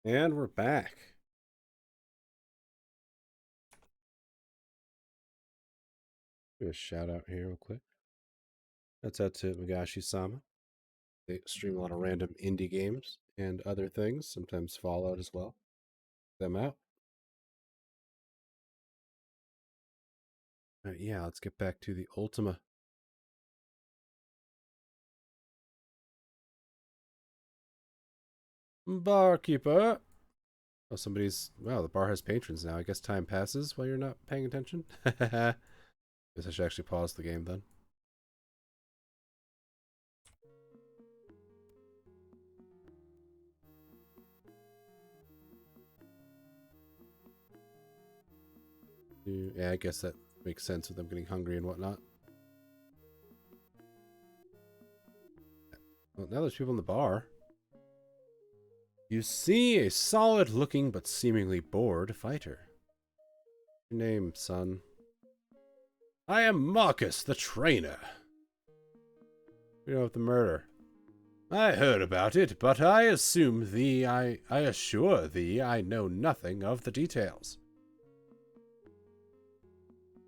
And we're back. Do a shout out here real quick. That's out to Magashi-sama. They stream a lot of random indie games and other things, sometimes Fallout as well. Them out. Yeah, let's get back to the Ultima. Barkeeper. Oh, wow, the bar has patrons now. I guess time passes while you're not paying attention. Guess I should actually pause the game then. Yeah, I guess that makes sense with them getting hungry and whatnot. Well, now there's people in the bar. You see a solid-looking but seemingly bored fighter. Your name, son? I am Marcus, the trainer. You know of the murder. I heard about it, but I assure thee I know nothing of the details.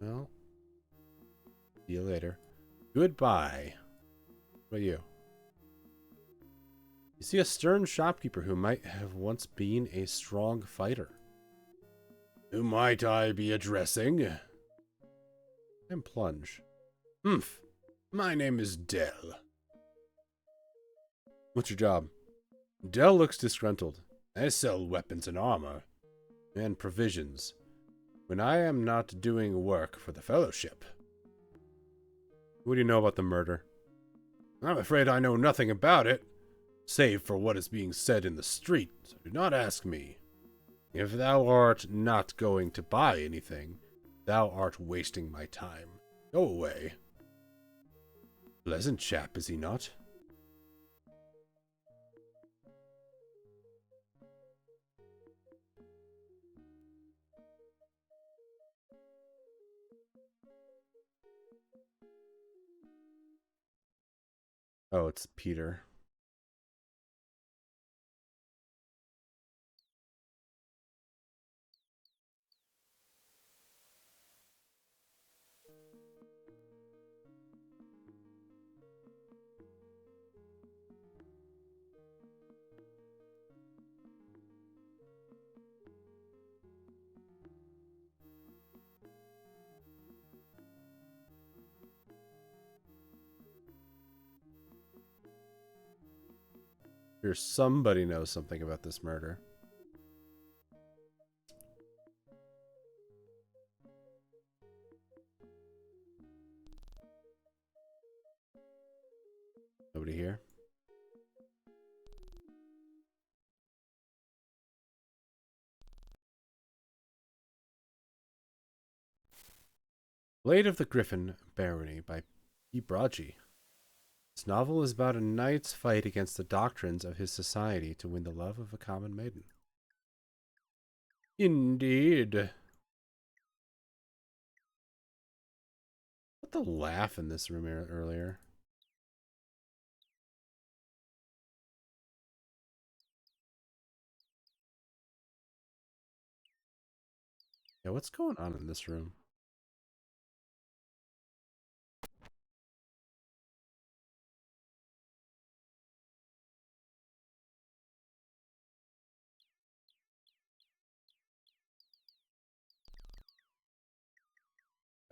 Well, see you later. Goodbye. What about you? You see a stern shopkeeper who might have once been a strong fighter. Who might I be addressing? I'm Plunge. Humph. My name is Dell. What's your job? Dell looks disgruntled. I sell weapons and armor. And provisions. When I am not doing work for the Fellowship. What do you know about the murder? I'm afraid I know nothing about it, save for what is being said in the street, so do not ask me. If thou art not going to buy anything, thou art wasting my time. Go away. Pleasant chap, is he not? Oh, it's Peter. Sure, somebody knows something about this murder. Nobody here? Blade of the Griffin Barony by P. Bragi. This novel is about a knight's fight against the doctrines of his society to win the love of a common maiden. Indeed. What the laugh in this room earlier? Yeah, what's going on in this room?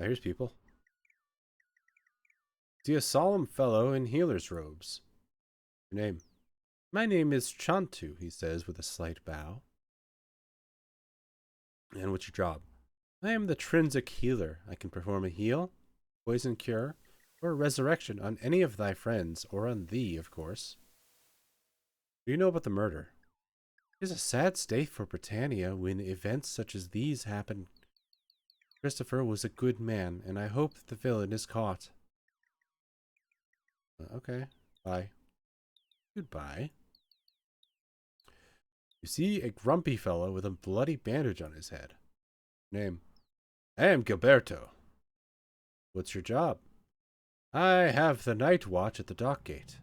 Oh, here's people. See a solemn fellow in healer's robes. Your name? My name is Chantu, he says with a slight bow. And what's your job? I am the Trinsic healer. I can perform a heal, poison cure, or resurrection on any of thy friends, or on thee, of course. Do you know about the murder? It is a sad state for Britannia when events such as these happen. Christopher was a good man, and I hope that the villain is caught. Okay, bye. Goodbye. You see a grumpy fellow with a bloody bandage on his head. Name? I am Gilberto. What's your job? I have the night watch at the dock gate.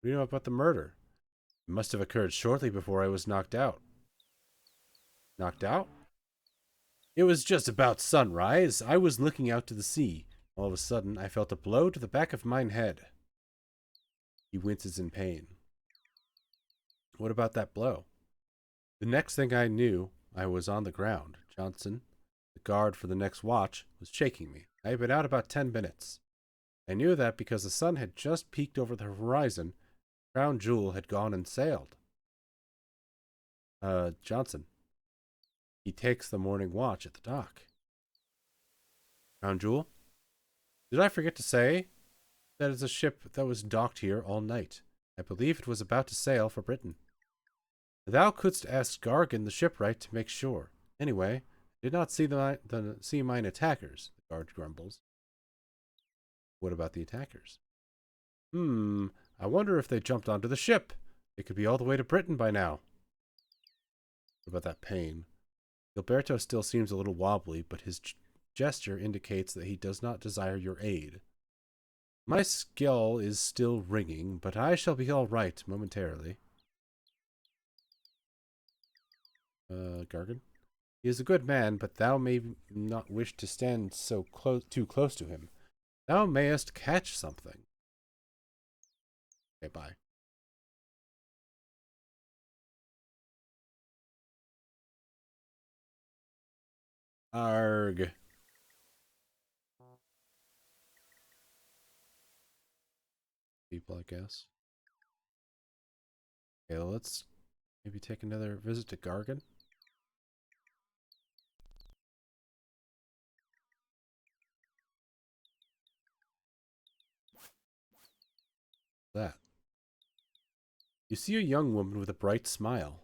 What do you know about the murder? It must have occurred shortly before I was knocked out. Knocked out? It was just about sunrise. I was looking out to the sea. All of a sudden, I felt a blow to the back of mine head. He winces in pain. What about that blow? The next thing I knew, I was on the ground. Johnson, the guard for the next watch, was shaking me. I had been out about 10 minutes. I knew that because the sun had just peeked over the horizon. Crown Jewel had gone and sailed. Johnson. He takes the morning watch at the dock. Crown Jewel? Did I forget to say? That is a ship that was docked here all night. I believe it was about to sail for Britain. Thou couldst ask Gargan the shipwright to make sure. Anyway, I did not see mine attackers, the guard grumbles. What about the attackers? I wonder if they jumped onto the ship. It could be all the way to Britain by now. What about that pain? Gilberto still seems a little wobbly, but his gesture indicates that he does not desire your aid. My skull is still ringing, but I shall be all right momentarily. Gargan? He is a good man, but thou may not wish to stand so too close to him. Thou mayest catch something. Okay, bye. Arg. People, I guess. Okay, let's maybe take another visit to Gargan. That. You see a young woman with a bright smile.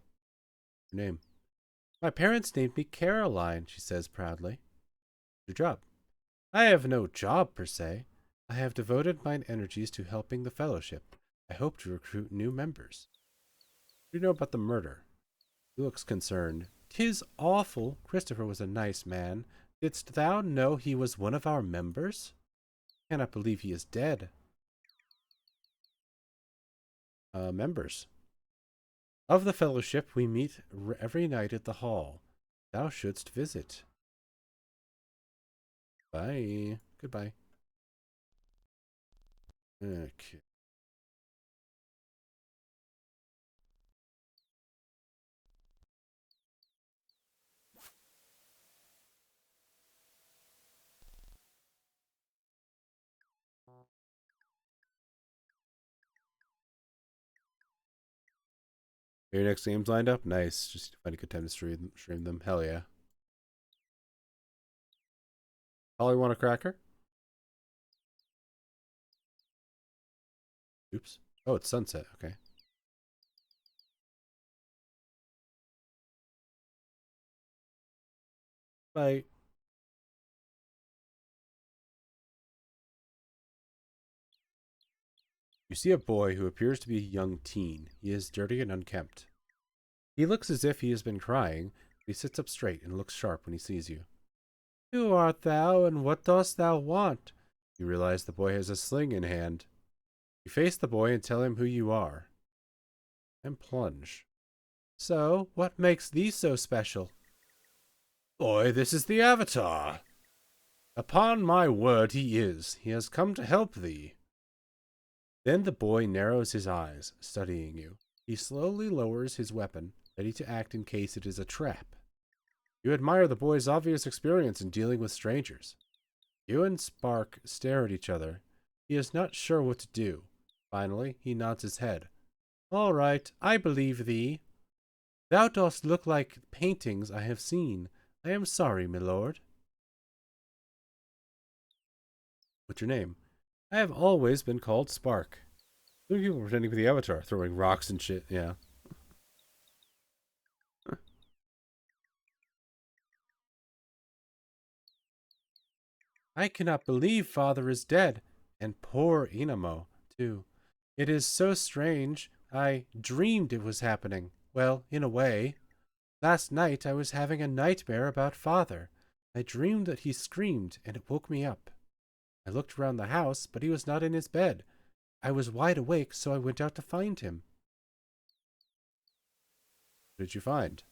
Her name. My parents named me Caroline, she says proudly. Your job? I have no job per se. I have devoted mine energies to helping the fellowship. I hope to recruit new members. What do you know about the murder? He looks concerned. 'Tis awful. Christopher was a nice man. Didst thou know he was one of our members? Cannot believe he is dead. Members. Of the fellowship we meet every night at the hall. Thou shouldst visit. Bye. Goodbye. Okay. Your next game's lined up? Nice. Just find a good time to stream them. Hell yeah. Holly want a cracker? Oops. Oh, it's sunset. Okay. Bye. You see a boy who appears to be a young teen. He is dirty and unkempt. He looks as if he has been crying, but he sits up straight and looks sharp when he sees you. Who art thou, and what dost thou want? You realize the boy has a sling in hand. You face the boy and tell him who you are. I'm Plunge. So, what makes thee so special? Boy, this is the Avatar. Upon my word he is. He has come to help thee. Then the boy narrows his eyes, studying you. He slowly lowers his weapon, ready to act in case it is a trap. You admire the boy's obvious experience in dealing with strangers. You and Spark stare at each other. He is not sure what to do. Finally, he nods his head. All right, I believe thee. Thou dost look like paintings I have seen. I am sorry, my lord. What's your name? I have always been called Spark. Look at people pretending to be the Avatar, throwing rocks and shit, yeah. I cannot believe father is dead, and poor Inamo, too. It is so strange. I dreamed it was happening. Well, in a way. Last night I was having a nightmare about father. I dreamed that he screamed, and it woke me up. I looked around the house, but he was not in his bed. I was wide awake, so I went out to find him. What did you find?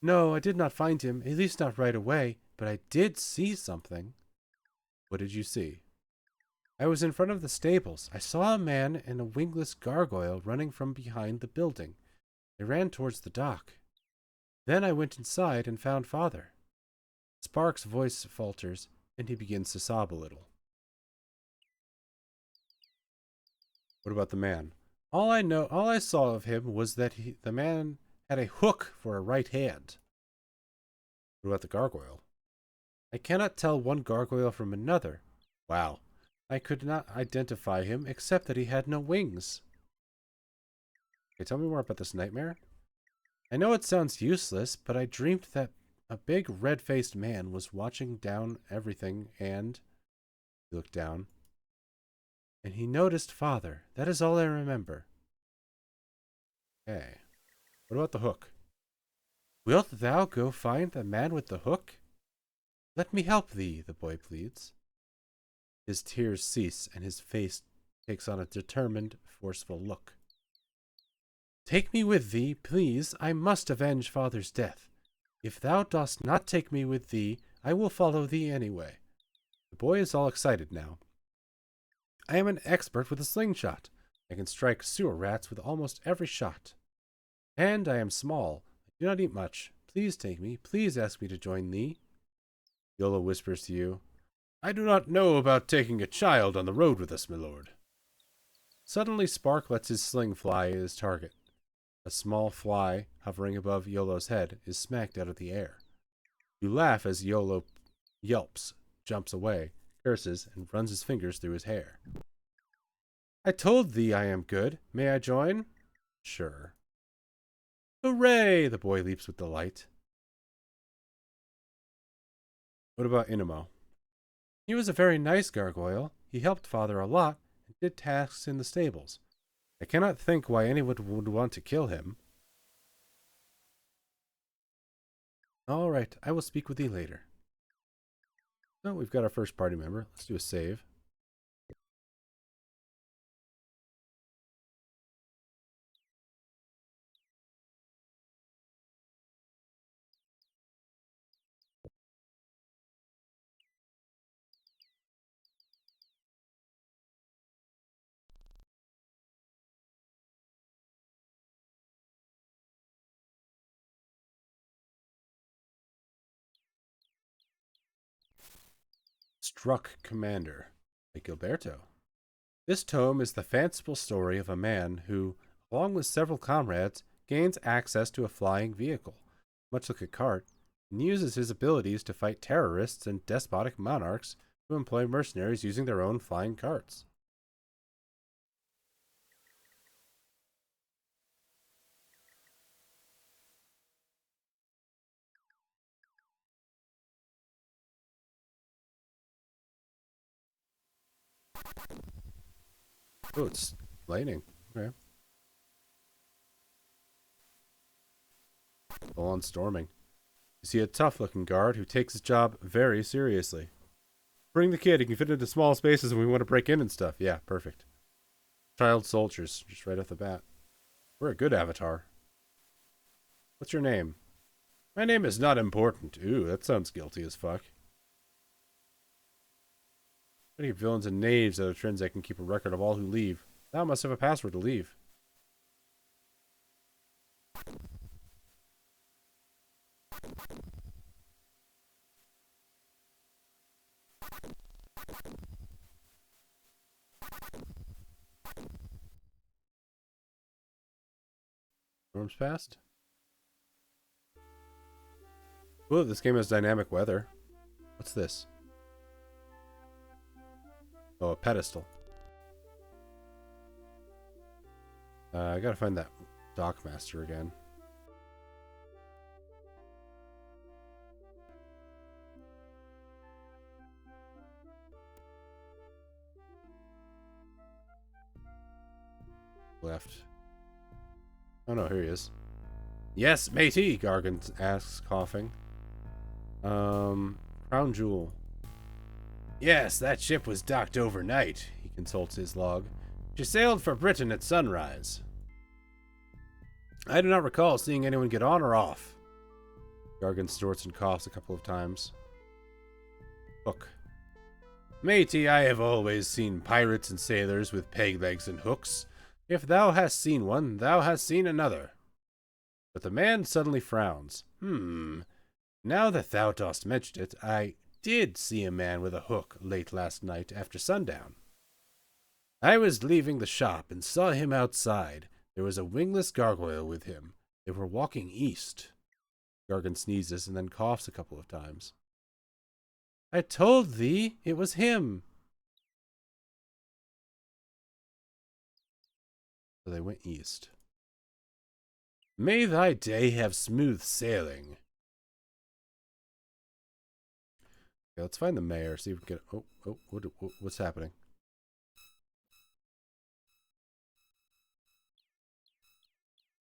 No, I did not find him, at least not right away, but I did see something. What did you see? I was in front of the stables. I saw a man and a wingless gargoyle running from behind the building. They ran towards the dock. Then I went inside and found Father. Spark's voice falters, and he begins to sob a little. What about the man? All I saw of him was that the man had a hook for a right hand. What about the gargoyle? I cannot tell one gargoyle from another. Wow. I could not identify him except that he had no wings. Okay, tell me more about this nightmare. I know it sounds useless, but I dreamed that a big red-faced man was watching down everything and... He looked down. And he noticed Father. That is all I remember. Okay. What about the hook? Wilt thou go find the man with the hook? Let me help thee, the boy pleads. His tears cease, and his face takes on a determined, forceful look. Take me with thee, please. I must avenge Father's death. If thou dost not take me with thee, I will follow thee anyway. The boy is all excited now. I am an expert with a slingshot. I can strike sewer rats with almost every shot. And I am small. I do not eat much. Please take me. Please ask me to join thee. Yola whispers to you, I do not know about taking a child on the road with us, my lord. Suddenly Spark lets his sling fly at his target. A small fly, hovering above Yolo's head, is smacked out of the air. You laugh as Yolo yelps, jumps away, curses, and runs his fingers through his hair. I told thee I am good. May I join? Sure. Hooray! The boy leaps with delight. What about Inamo? He was a very nice gargoyle. He helped Father a lot and did tasks in the stables. I cannot think why anyone would want to kill him. All right, I will speak with thee later. So we've got our first party member. Let's do a save. Struck Commander by Gilberto. This tome is the fanciful story of a man who, along with several comrades, gains access to a flying vehicle, much like a cart, and uses his abilities to fight terrorists and despotic monarchs who employ mercenaries using their own flying carts. Oh, it's lightning. Okay. Full on storming. You see a tough-looking guard who takes his job very seriously. Bring the kid. He can fit into small spaces and we want to break in and stuff. Yeah, perfect. Child soldiers, just right off the bat. We're a good avatar. What's your name? My name is not important. Ooh, that sounds guilty as fuck. Many villains and knaves out of Trinzek can keep a record of all who leave. Thou must have a password to leave. Storms past. Ooh, this game has dynamic weather. What's this? Oh, a pedestal. I gotta find that Dockmaster again. Left. Oh no, here he is. Yes, matey, Gargan asks, coughing. Crown Jewel. Yes, that ship was docked overnight, he consults his log. She sailed for Britain at sunrise. I do not recall seeing anyone get on or off. Gargan snorts and coughs a couple of times. Hook. Matey, I have always seen pirates and sailors with peg legs and hooks. If thou hast seen one, thou hast seen another. But the man suddenly frowns. Now that thou dost mention it, I did see a man with a hook late last night after sundown. I was leaving the shop and saw him outside. There was a wingless gargoyle with him. They were walking east. Gargan sneezes and then coughs a couple of times. I told thee it was him. So they went east. May thy day have smooth sailing. Okay, let's find the mayor, see if we can get... what's happening?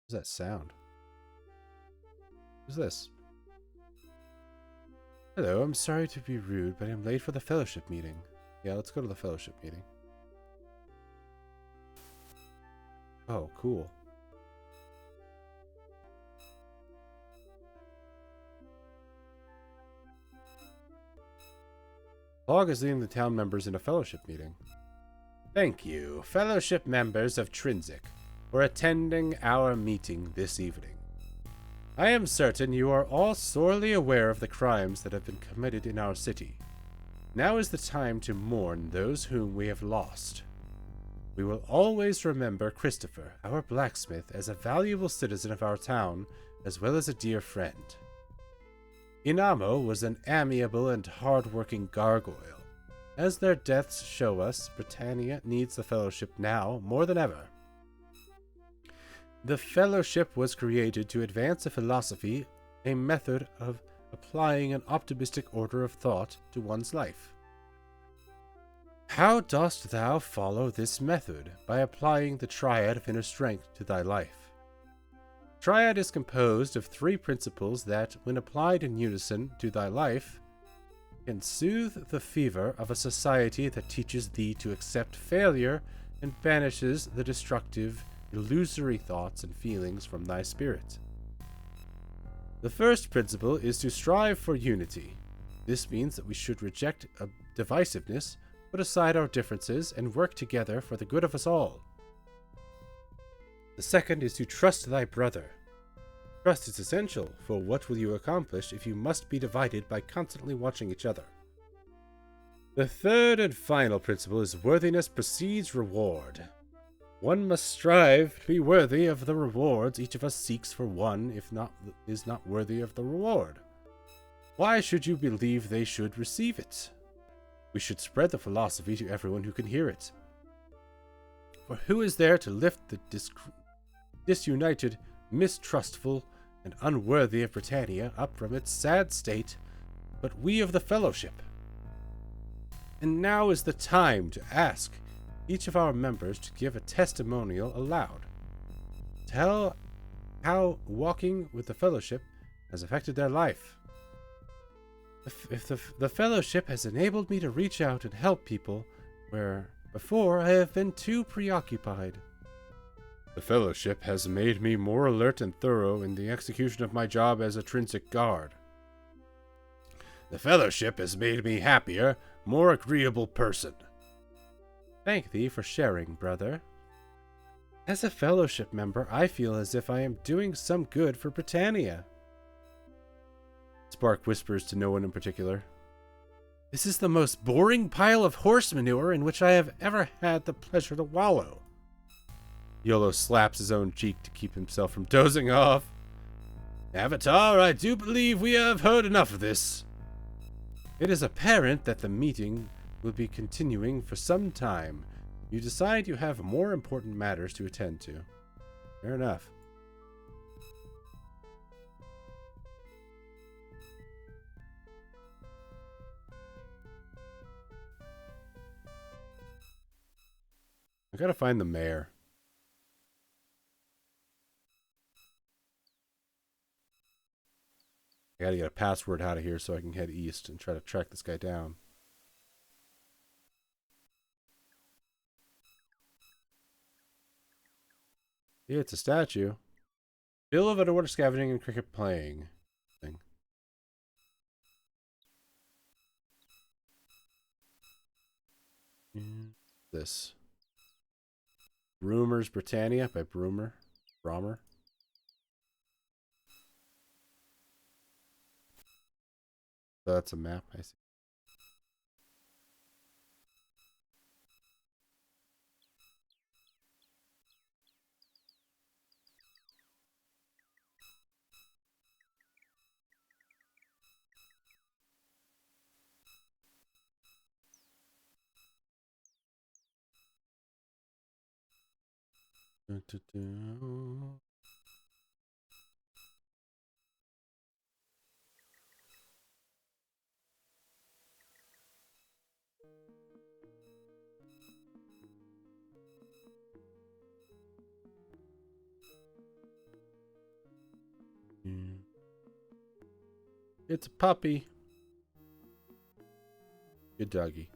What's that sound? Who's this? Hello, I'm sorry to be rude, but I'm late for the fellowship meeting. Yeah, let's go to the fellowship meeting. Oh, cool. Log is leading the town members in a fellowship meeting. Thank you, fellowship members of Trinsic, for attending our meeting this evening. I am certain you are all sorely aware of the crimes that have been committed in our city. Now is the time to mourn those whom we have lost. We will always remember Christopher, our blacksmith, as a valuable citizen of our town, as well as a dear friend. Inamo was an amiable and hard-working gargoyle. As their deaths show us, Britannia needs the Fellowship now more than ever. The Fellowship was created to advance a philosophy, a method of applying an optimistic order of thought to one's life. How dost thou follow this method? By applying the triad of inner strength to thy life. Triad is composed of 3 principles that, when applied in unison to thy life, can soothe the fever of a society that teaches thee to accept failure and banishes the destructive, illusory thoughts and feelings from thy spirit. The first principle is to strive for unity. This means that we should reject divisiveness, put aside our differences, and work together for the good of us all. The second is to trust thy brother. Trust is essential, for what will you accomplish if you must be divided by constantly watching each other? The third and final principle is worthiness precedes reward. One must strive to be worthy of the rewards each of us seeks, for one, if not, is not worthy of the reward. Why should you believe they should receive it? We should spread the philosophy to everyone who can hear it. For who is there to lift the disunited, mistrustful, and unworthy of Britannia up from its sad state, but we of the Fellowship? And now is the time to ask each of our members to give a testimonial aloud. Tell how walking with the Fellowship has affected their life. If the Fellowship has enabled me to reach out and help people where before I have been too preoccupied. The Fellowship has made me more alert and thorough in the execution of my job as a Trinsic guard. The Fellowship has made me happier, more agreeable person. Thank thee for sharing, brother. As a Fellowship member, I feel as if I am doing some good for Britannia. Spark whispers to no one in particular. This is the most boring pile of horse manure in which I have ever had the pleasure to wallow. Yolo slaps his own cheek to keep himself from dozing off. Avatar, I do believe we have heard enough of this. It is apparent that the meeting will be continuing for some time. You decide you have more important matters to attend to. Fair enough. I gotta find the mayor. I gotta get a password out of here so I can head east and try to track this guy down. Yeah, it's a statue. Bill of underwater scavenging and cricket playing thing. This. Rumors Britannia by Brommer. So that's a map, I see. It's a puppy. Good doggy.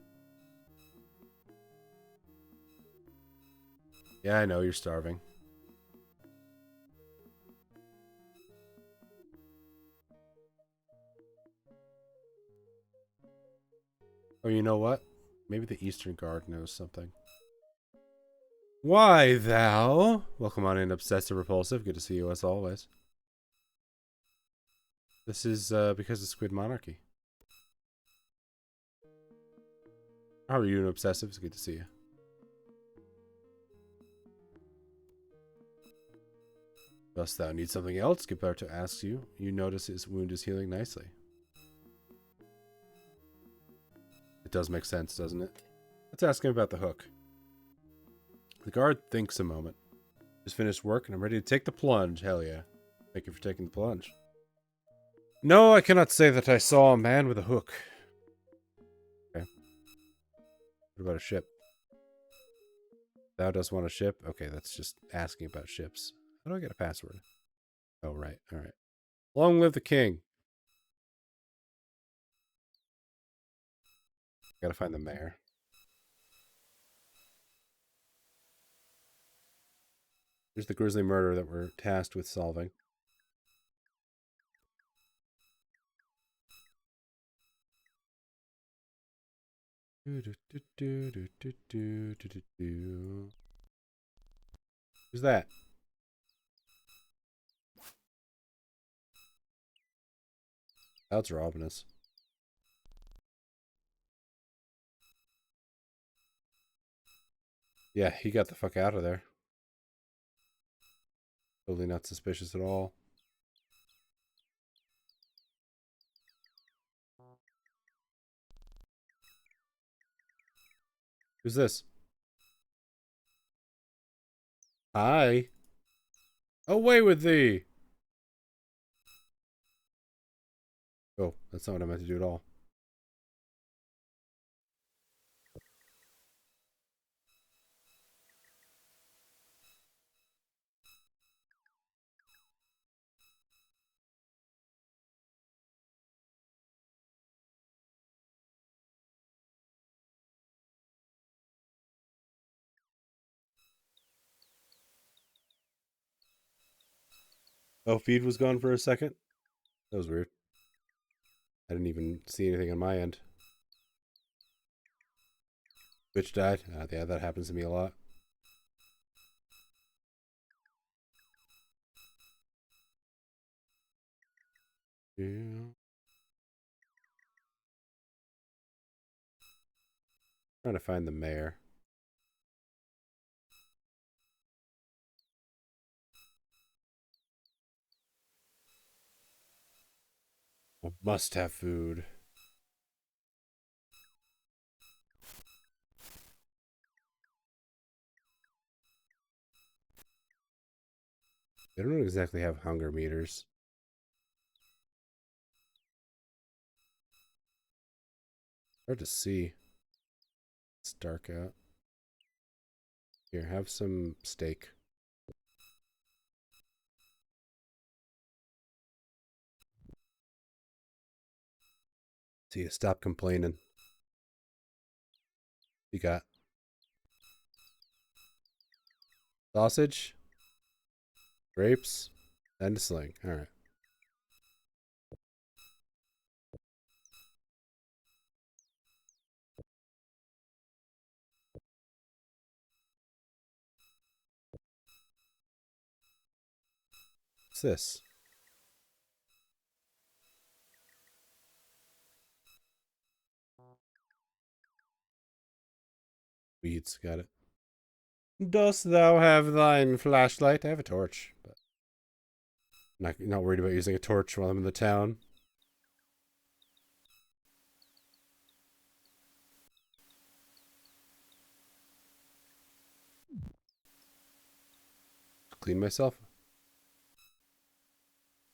Yeah, I know you're starving. Oh, you know what? Maybe the Eastern Guard knows something. Why, thou? Welcome on in, Obsessive Repulsive. Good to see you as always. This is because of Squid Monarchy. How are you, an Obsessive? It's good to see you. Dost thou need something else? Gilberto asks you. You notice his wound is healing nicely. It does make sense, doesn't it? Let's ask him about the hook. The guard thinks a moment. Just finished work and I'm ready to take the plunge. Hell yeah. Thank you for taking the plunge. No, I cannot say that I saw a man with a hook. Okay. What about a ship? Thou dost want a ship? Okay, that's just asking about ships. How do I get a password? Oh, right. All right. Long live the king. Gotta find the mayor. Here's the grisly murder that we're tasked with solving. Who's that? That's ominous. Yeah, he got the fuck out of there. Totally not suspicious at all. Who's this? Hi. Away with thee! Oh, that's not what I meant to do at all. Oh, feed was gone for a second? That was weird. I didn't even see anything on my end. Bitch died. Yeah, that happens to me a lot. Yeah. Trying to find the mayor. I must have food. They don't exactly have hunger meters. Hard to see. It's dark out. Here, have some steak. See you stop complaining. You got sausage, grapes, And sling. Alright. What's this? Weeds. Got it. Dost thou have thine flashlight? I have a torch, but not worried about using a torch while I'm in the town. Clean myself.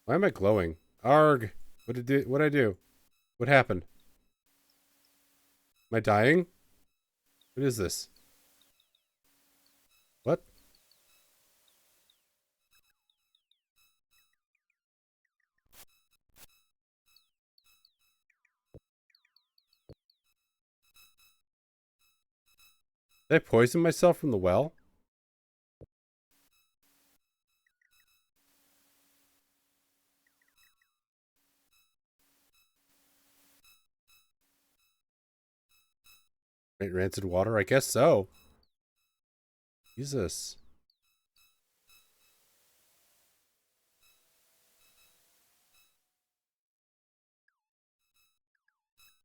Why am I glowing? Arg! What'd I do? What happened? Am I dying? What is this? What? Did I poison myself from the well? Right, rancid water? I guess so. Jesus.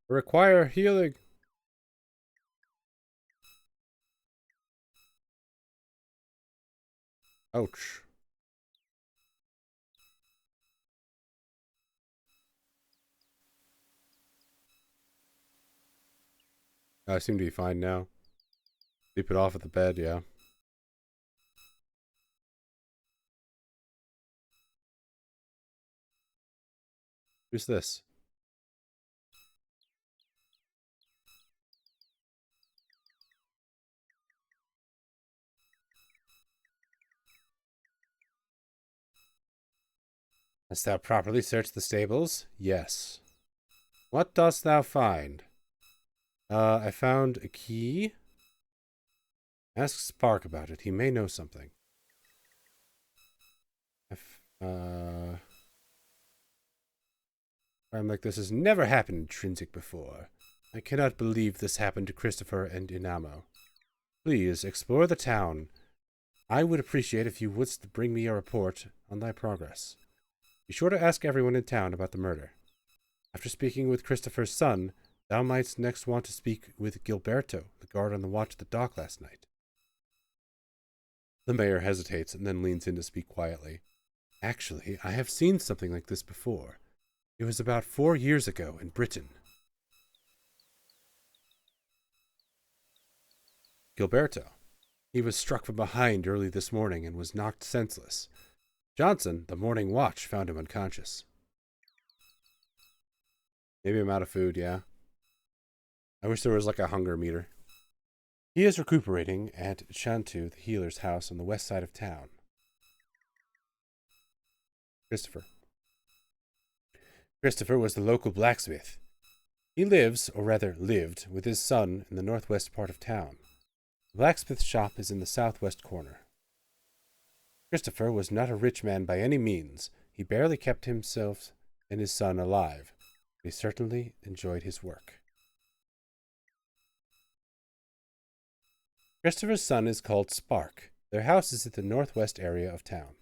Require healing. Ouch. I seem to be fine now. Sleep it off at the bed, yeah. Who's this? Hast thou properly searched the stables? Yes. What dost thou find? I found a key. Ask Spark about it. He may know something. I'm like, this has never happened in Trinsic before. I cannot believe this happened to Christopher and Inamo. Please, explore the town. I would appreciate if you wouldst bring me a report on thy progress. Be sure to ask everyone in town about the murder. After speaking with Christopher's son, thou mightst next want to speak with Gilberto, the guard on the watch at the dock last night. The mayor hesitates and then leans in to speak quietly. Actually, I have seen something like this before. It was about 4 years ago in Britain. Gilberto. He was struck from behind early this morning and was knocked senseless. Johnson, the morning watch, found him unconscious. Maybe I'm out of food, yeah. I wish there was like a hunger meter. He is recuperating at Shantu, the healer's house on the west side of town. Christopher was the local blacksmith. He lives, or rather lived, with his son in the northwest part of town. The blacksmith shop is in the southwest corner. Christopher was not a rich man by any means. He barely kept himself and his son alive. He certainly enjoyed his work. Christopher's son is called Spark. Their house is at the northwest area of town.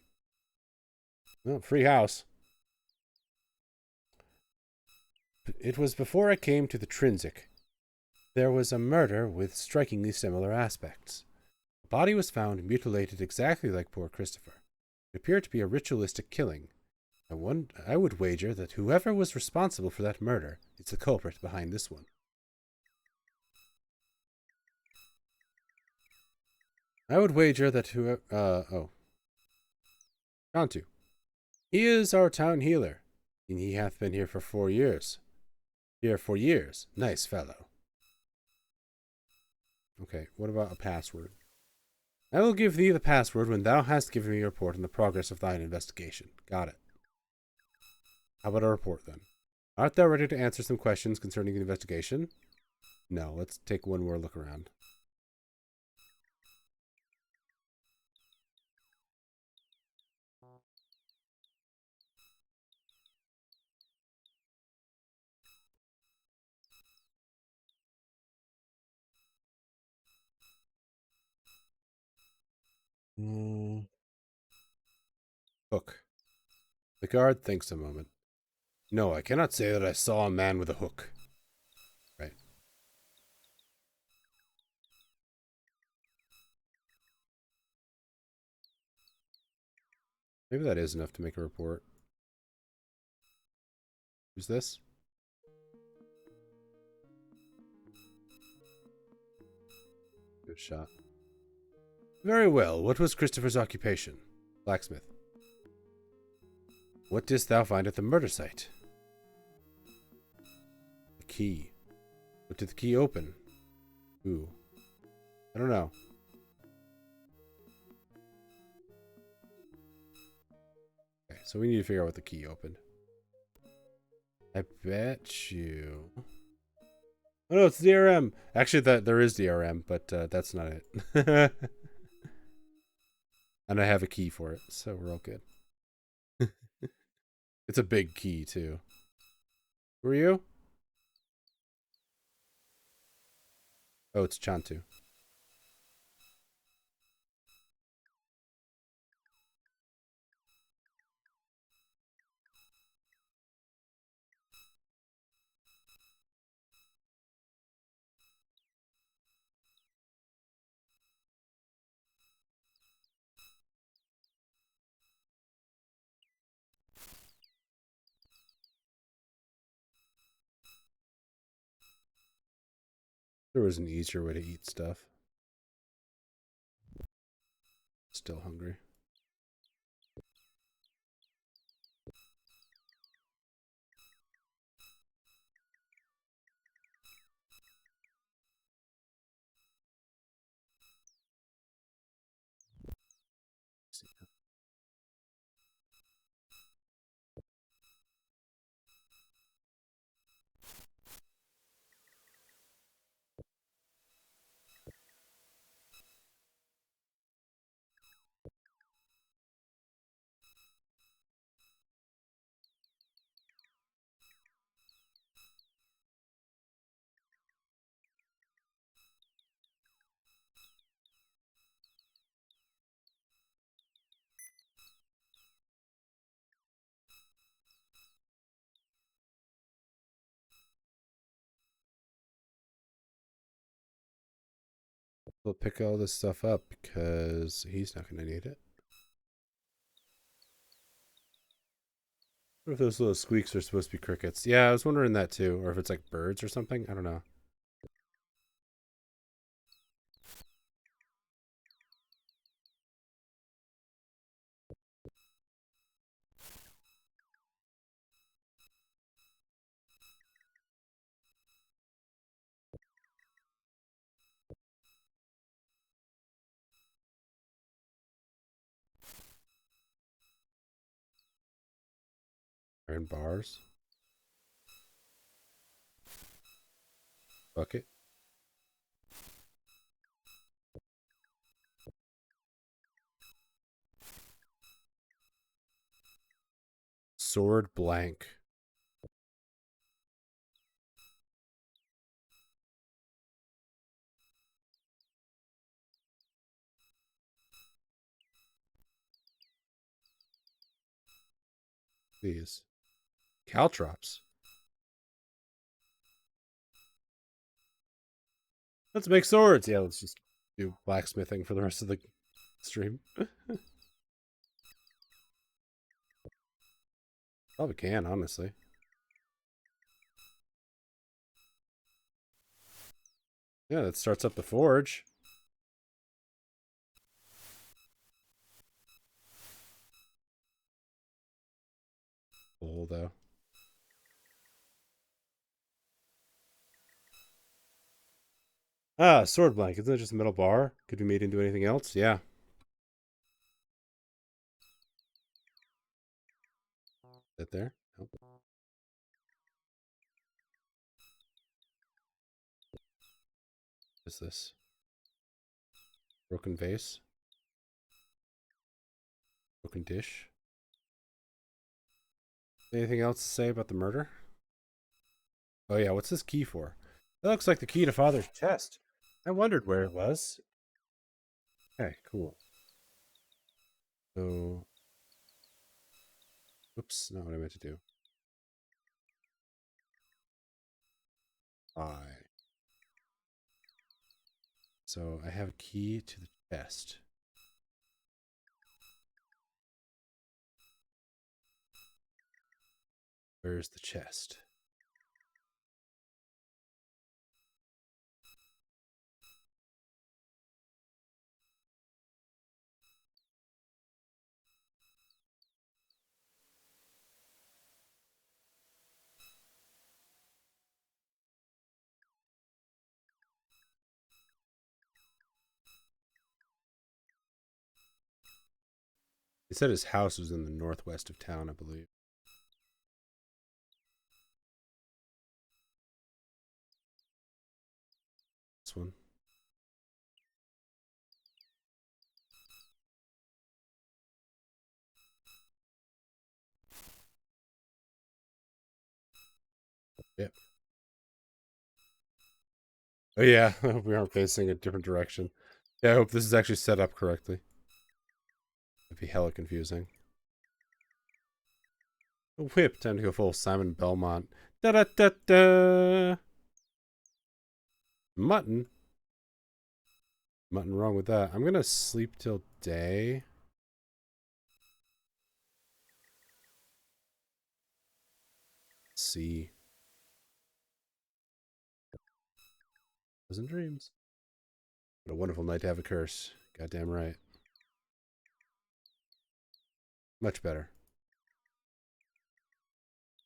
Oh, free house. It was before I came to the Trinsic. There was a murder with strikingly similar aspects. The body was found mutilated exactly like poor Christopher. It appeared to be a ritualistic killing. I would wager that whoever was responsible for that murder is the culprit behind this one. I would wager that Cantu. He is our town healer, and he hath been here for 4 years. Here for years. Nice fellow. Okay, what about a password? I will give thee the password when thou hast given me a report on the progress of thine investigation. Got it. How about a report, then? Art thou ready to answer some questions concerning the investigation? No, let's take one more look around. Hook. The guard thinks a moment. No, I cannot say that I saw a man with a hook. Right. Maybe that is enough to make a report. Who's this? Good shot. Very well. What was Christopher's occupation? Blacksmith. What didst thou find at the murder site? The key. What did the key open? Ooh. I don't know. Okay, so we need to figure out what the key opened. I bet you... Oh no, it's DRM! Actually, there is DRM, but that's not it. And I have a key for it, so we're all good. It's a big key, too. Who are you? Oh, it's Chantu. There was an easier way to eat stuff. Still hungry. We'll pick all this stuff up because he's not going to need it. What if those little squeaks are supposed to be crickets? Yeah, I was wondering that too. Or if it's like birds or something. I don't know. Iron bars. Bucket. Sword blank. Please. Caltrops. Let's make swords. Yeah, let's just do blacksmithing for the rest of the stream. Probably can, honestly. Yeah, that starts up the forge. Cool, though. Ah, sword blank. Isn't that just a metal bar? Could be made into anything else? Yeah. Is that there? Nope. What is this? Broken vase? Broken dish? Anything else to say about the murder? Oh yeah, what's this key for? That looks like the key to Father's chest. I wondered where it was. Okay, cool. So, oops, not what I meant to do. I. So I have a key to the chest. Where's the chest? He said his house was in the northwest of town, I believe. This one. Yep. Oh yeah, we aren't facing a different direction. Yeah, I hope this is actually set up correctly. It'd be hella confusing. A whip, time to go full Simon Belmont. Da da da da. Mutton. Mutton wrong with that. I'm gonna sleep till day. Let's see. Pleasant dreams. What a wonderful night to have a curse. Goddamn right. Much better.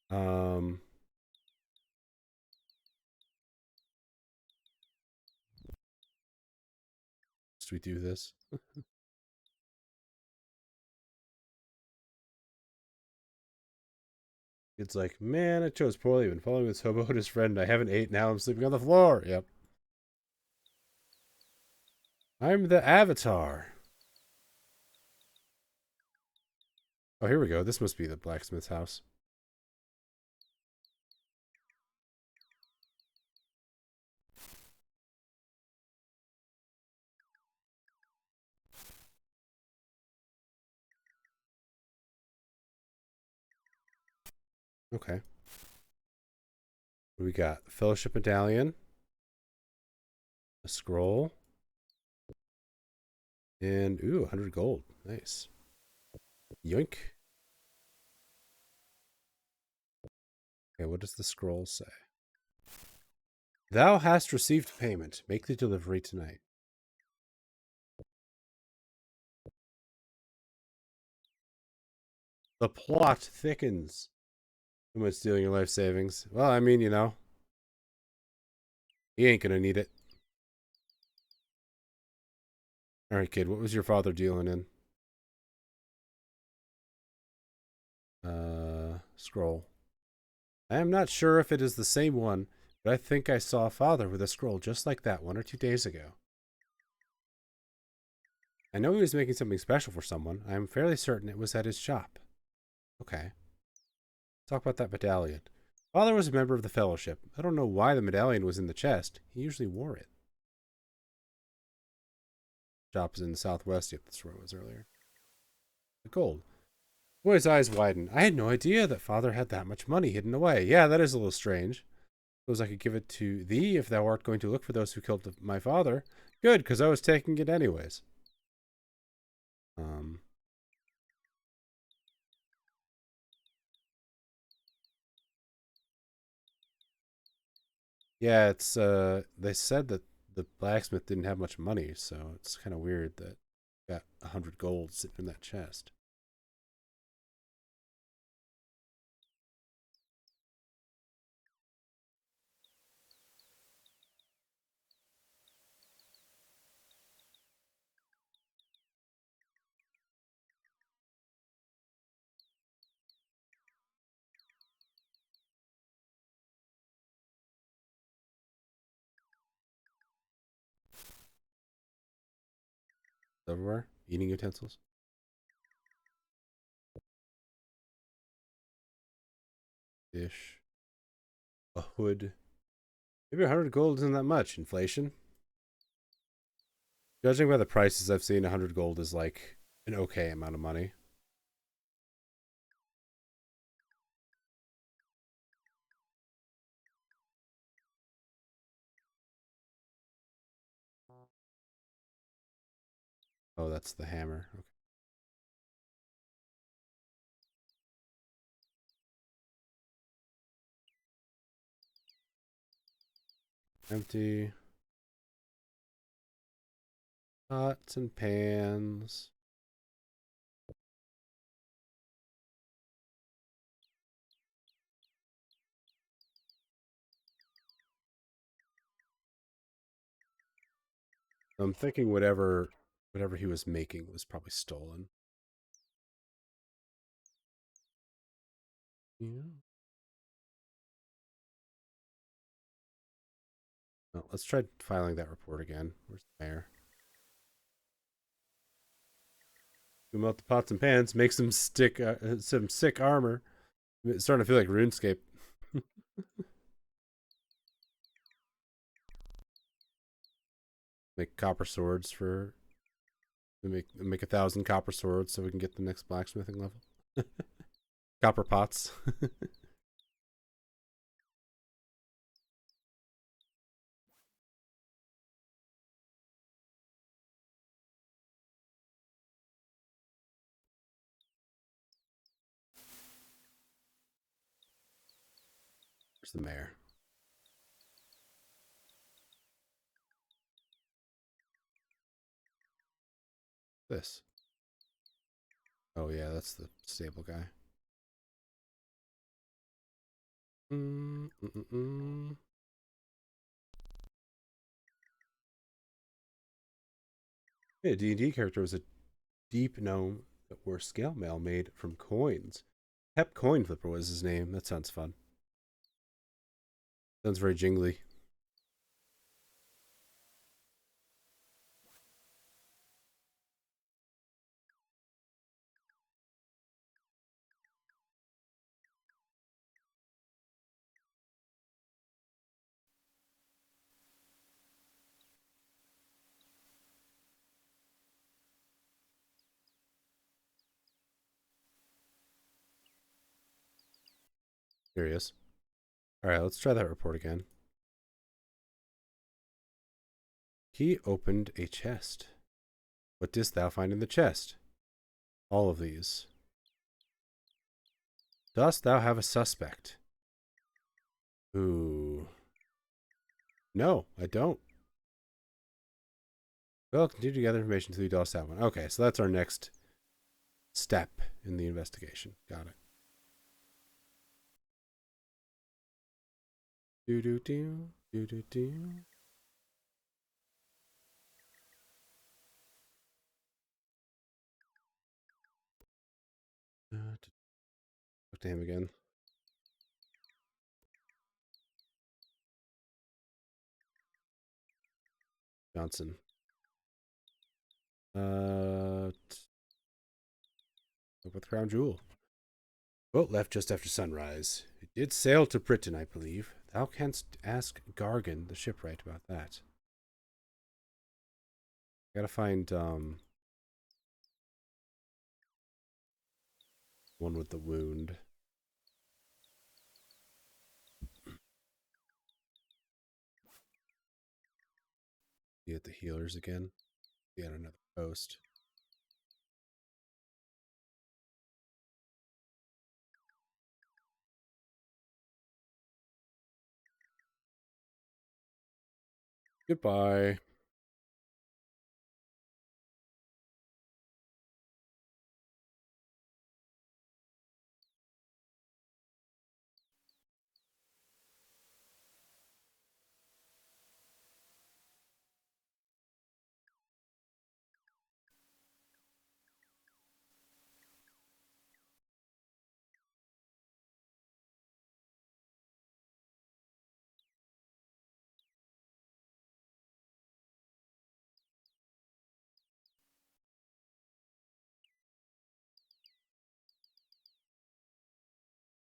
Should we do this? It's like, man, I chose poorly. I've been following this hobo and his friend. I haven't ate. Now I'm sleeping on the floor. Yep. I'm the Avatar. Oh, here we go. This must be the blacksmith's house. Okay. What do we got? Fellowship Medallion. A scroll. And, ooh, 100 gold. Nice. Yoink. Okay, what does the scroll say? Thou hast received payment. Make the delivery tonight. The plot thickens. Someone's stealing your life savings. Well, I mean, you know. He ain't gonna need it. Alright, kid, what was your father dealing in? Scroll. I am not sure if it is the same one, but I think I saw a father with a scroll just like that 1 or 2 days ago. I know he was making something special for someone. I am fairly certain it was at his shop. Okay. Talk about that medallion. Father was a member of the fellowship. I don't know why the medallion was in the chest. He usually wore it. Shop is in the southwest. Yep, that's where it was earlier. The gold. Boy's eyes widen. I had no idea that father had that much money hidden away. Yeah, that is a little strange. Suppose I could give it to thee if thou art going to look for those who killed my father. Good, because I was taking it anyways. Yeah, it's they said that the blacksmith didn't have much money, so it's kind of weird that got 100 gold sitting in that chest. Silverware, eating utensils, dish, a hood. Maybe 100 gold isn't that much. Inflation. Judging by the prices I've seen, 100 gold is like an okay amount of money. Oh, that's the hammer. Okay. Empty. Pots and pans. I'm thinking whatever he was making was probably stolen. Yeah. Well, let's try filing that report again. Where's the mayor? We melt the pots and pans, make some some sick armor. It's starting to feel like RuneScape. Make copper swords for make 1,000 copper swords so we can get the next blacksmithing level. Copper pots. Where's the mayor? This. Oh yeah, that's the stable guy. Mm, mm, mm, mm. Yeah, D&D character was a deep gnome that wore scale mail made from coins. Hep Coin Flipper was his name. That sounds fun. Sounds very jingly. There he is. All right, let's try that report again. He opened a chest. What didst thou find in the chest? All of these. Dost thou have a suspect? Ooh. No, I don't. Well, continue to gather information until you dost have one. Okay, so that's our next step in the investigation. Got it. Do do do do do do. Talk to him again. Johnson. With Crown Jewel. Boat left just after sunrise. It did sail to Britain, I believe. Thou canst ask Gargan, the shipwright, about that. Gotta find one with the wound. Be at the healers again. Be at another post. Goodbye.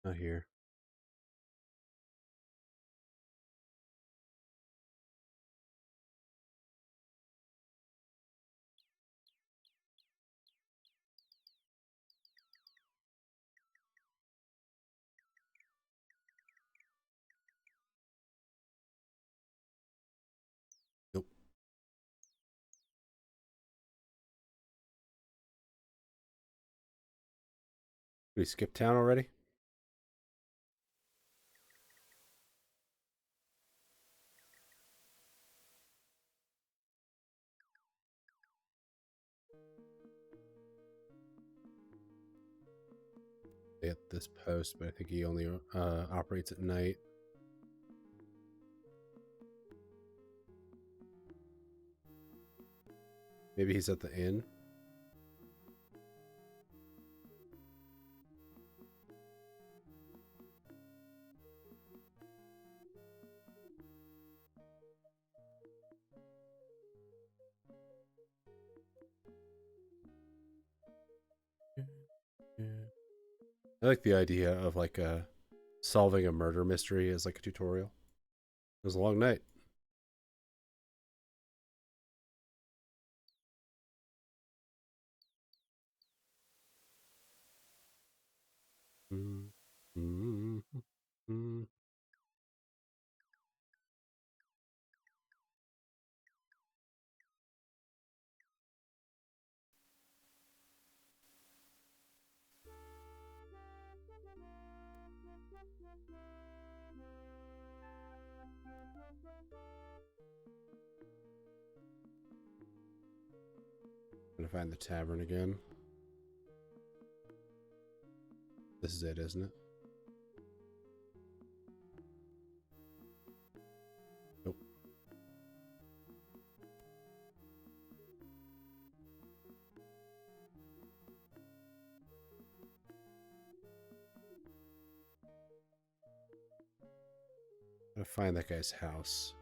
Not here. We skip town already? At this post, but I think he only operates at night. Maybe he's at the inn. I like the idea of like solving a murder mystery as like a tutorial. It was a long night. Mm, mm, mm. Gonna find the tavern again. This is it, isn't it? Nope. Gotta find that guy's house.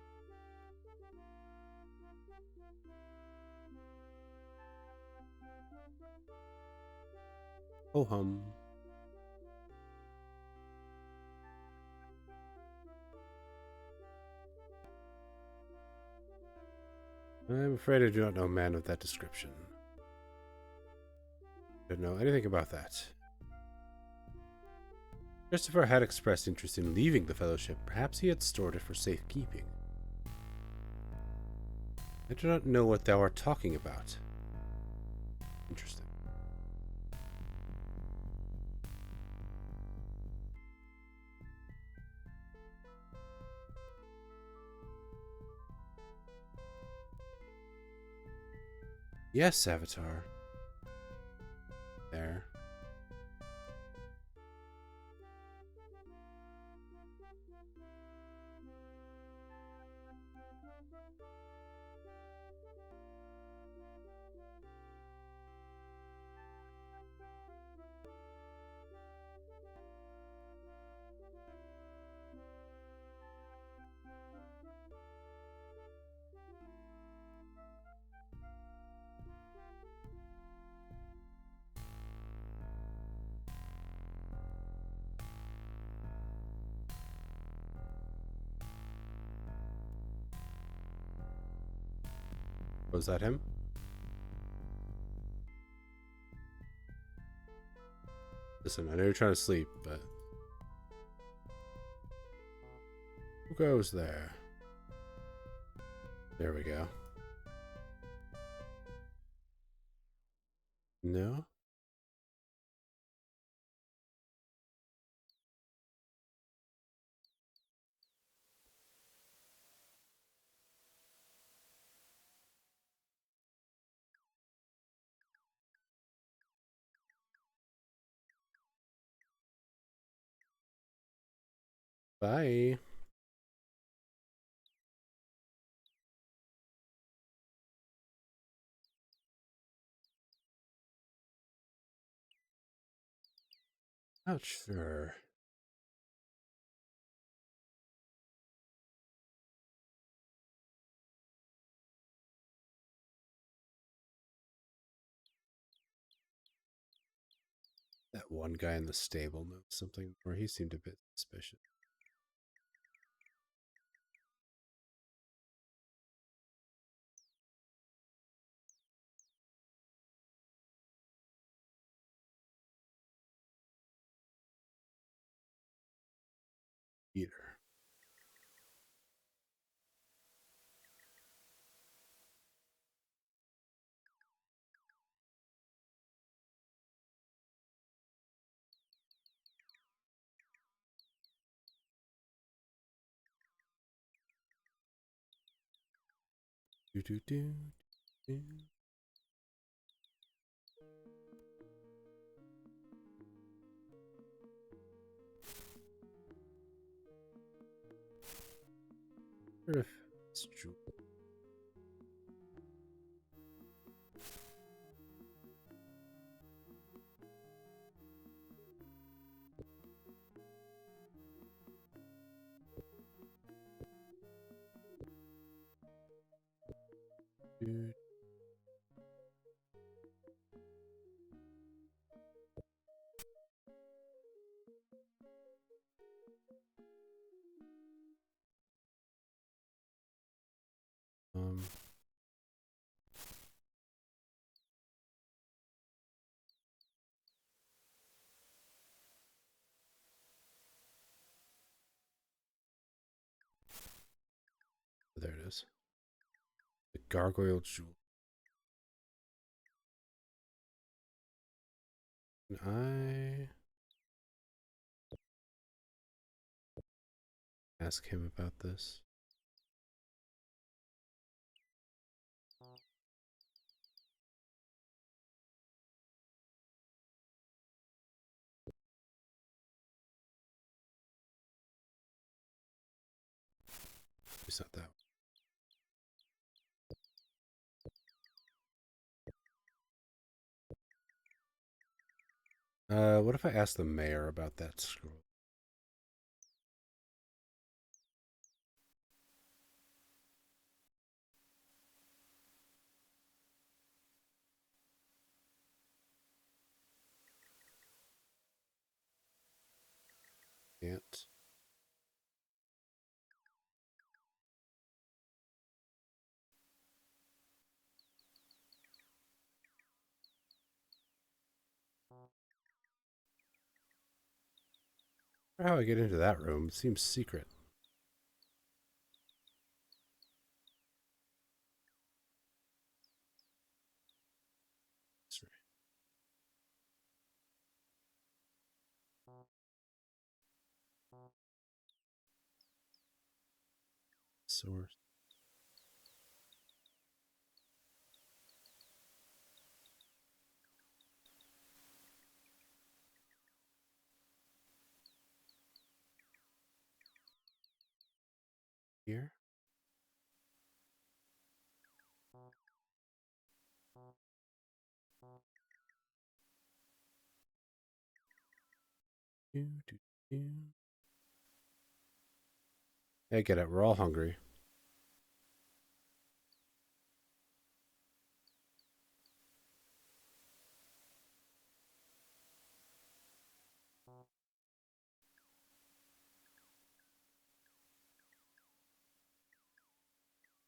Oh hum. I'm afraid I do not know a man of that description. Don't know anything about that. Christopher had expressed interest in leaving the Fellowship. Perhaps he had stored it for safekeeping. I do not know what thou art talking about. Interesting. Yes, Avatar. There. Was that him? Listen, I know you're trying to sleep, but... Who goes there? There we go. No? Bye. Not sure. That one guy in the stable knows something, or he seemed a bit suspicious. Peter. Do, do, do, do. Wonder if it's true. Dude. Um, there it is. The gargoyle jewel. Can I ask him about this? It's not that. What if I ask the mayor about that scroll? Can't. How I get into that room? It seems secret. Source. Here? Do, do, do. I get it. We're all hungry.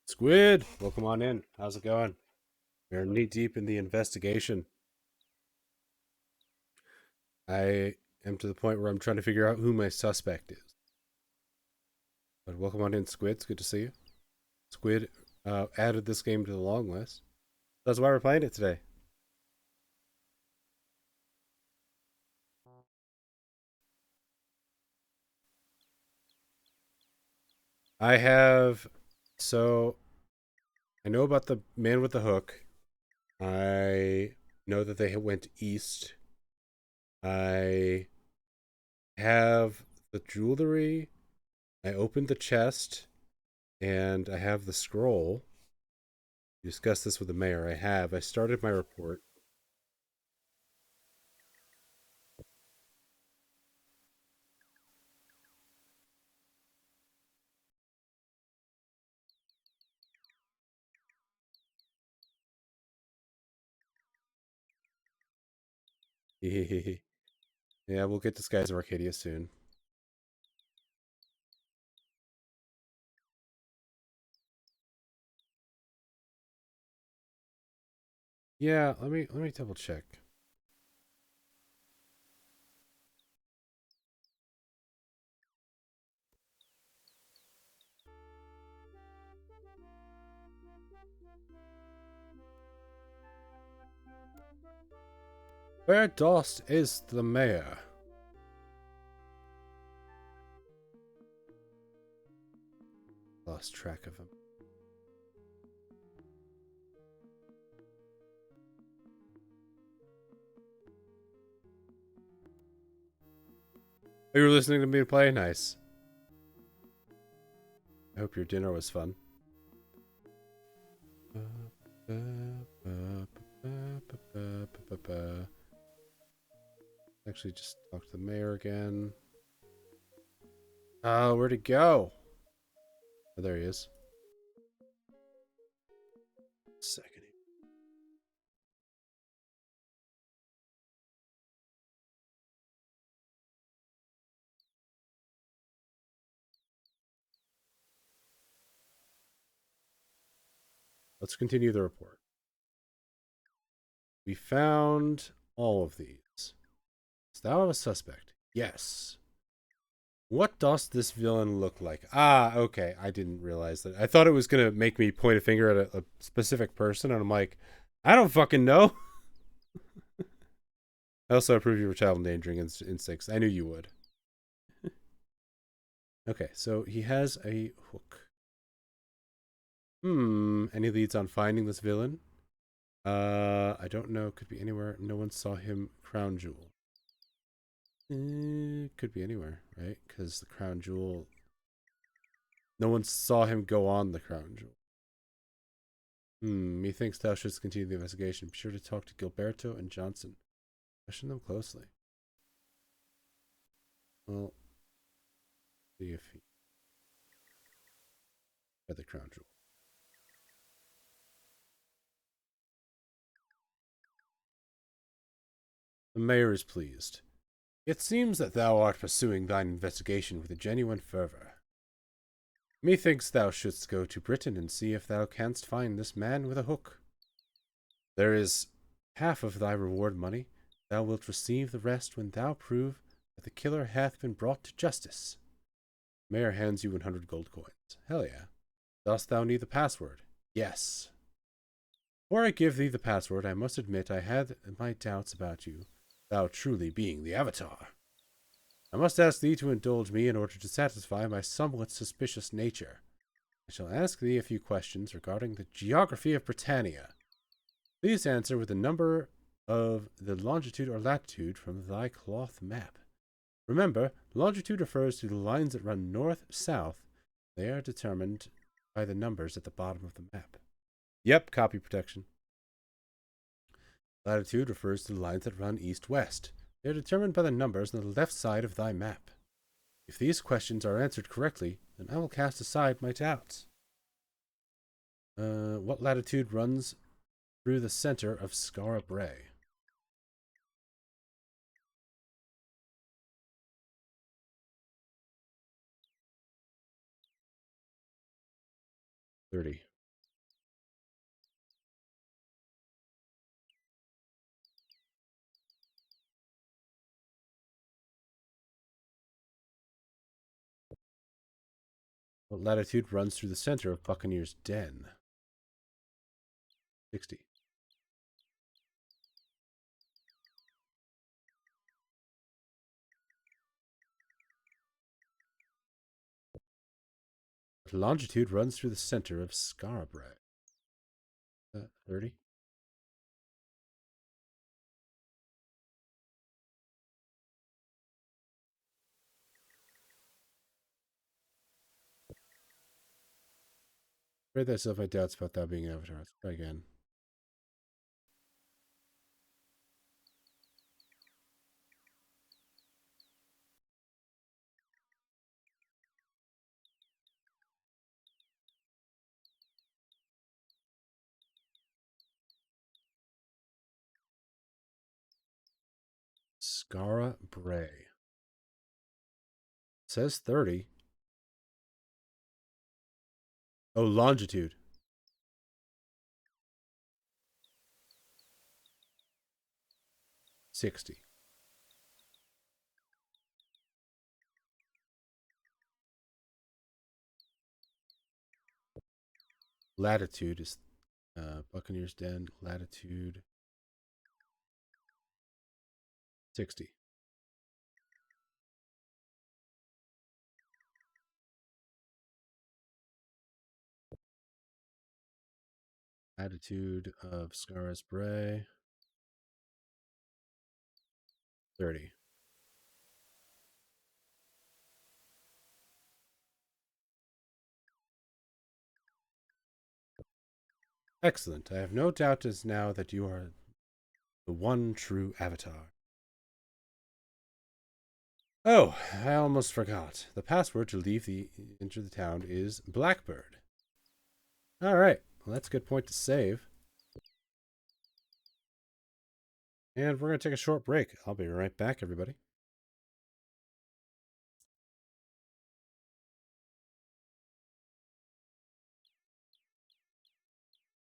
Squid, welcome on in. How's it going? We're knee deep in the investigation. I am to the point where I'm trying to figure out who my suspect is. But welcome on in, Squid. It's good to see you. Squid added this game to the long list. That's why we're playing it today. I have... So, I know about the man with the hook. I know that they went east. I have the jewelry. I opened the chest. And I have the scroll. You discussed this with the mayor. I started my report. Yeah, we'll get to Skies of Arcadia soon. Yeah, let me double check. Where dost is the mayor? Lost track of him. you were listening to me play? Nice. I hope your dinner was fun. Actually, just talk to the mayor again. Oh, where'd he go? Oh, there he is. Second. Let's continue the report. We found all of these. Is thou a suspect? Yes. What does this villain look like? Ah, okay. I didn't realize that. I thought it was going to make me point a finger at a specific person, and I'm like, I don't fucking know. I also approve you were child endangering instincts. I knew you would. Okay, so he has a hook. Any leads on finding this villain? I don't know. Could be anywhere. No one saw him crown jewel. Could be anywhere, right? Because the crown jewel... No one saw him go on the crown jewel. Methinks thou shouldst continue the investigation. Be sure to talk to Gilberto and Johnson. Question them closely. Well, see if he... By the crown jewel. The mayor is pleased. It seems that thou art pursuing thine investigation with a genuine fervour. Methinks thou shouldst go to Britain and see if thou canst find this man with a hook. There is half of thy reward money. Thou wilt receive the rest when thou prove that the killer hath been brought to justice. Mayor hands you 100 gold coins. Hell yeah. Dost thou need the password? Yes. Before I give thee the password, I must admit I had my doubts about you, thou truly being the Avatar. I must ask thee to indulge me in order to satisfy my somewhat suspicious nature. I shall ask thee a few questions regarding the geography of Britannia. Please answer with the number of the longitude or latitude from thy cloth map. Remember, longitude refers to the lines that run north-south. They are determined by the numbers at the bottom of the map. Yep, copy protection. Latitude refers to the lines that run east-west. They are determined by the numbers on the left side of thy map. If these questions are answered correctly, then I will cast aside my doubts. What latitude runs through the center of Skara Brae? $30. What latitude runs through the center of Buccaneer's Den? 60. What longitude runs through the center of Skara Brae? 30. Afraid I still have my doubts about that being an avatar. Let's try again. Skara Brae. It says 30. Oh, longitude. 60. Latitude is Buccaneer's Den. Latitude 60. Latitude of Skara's Brae 30. Excellent. I have no doubt as now that you are the one true avatar. Oh, I almost forgot. The password to enter the town is Blackbird. Alright, well that's a good point to save. And we're going to take a short break. I'll be right back, everybody.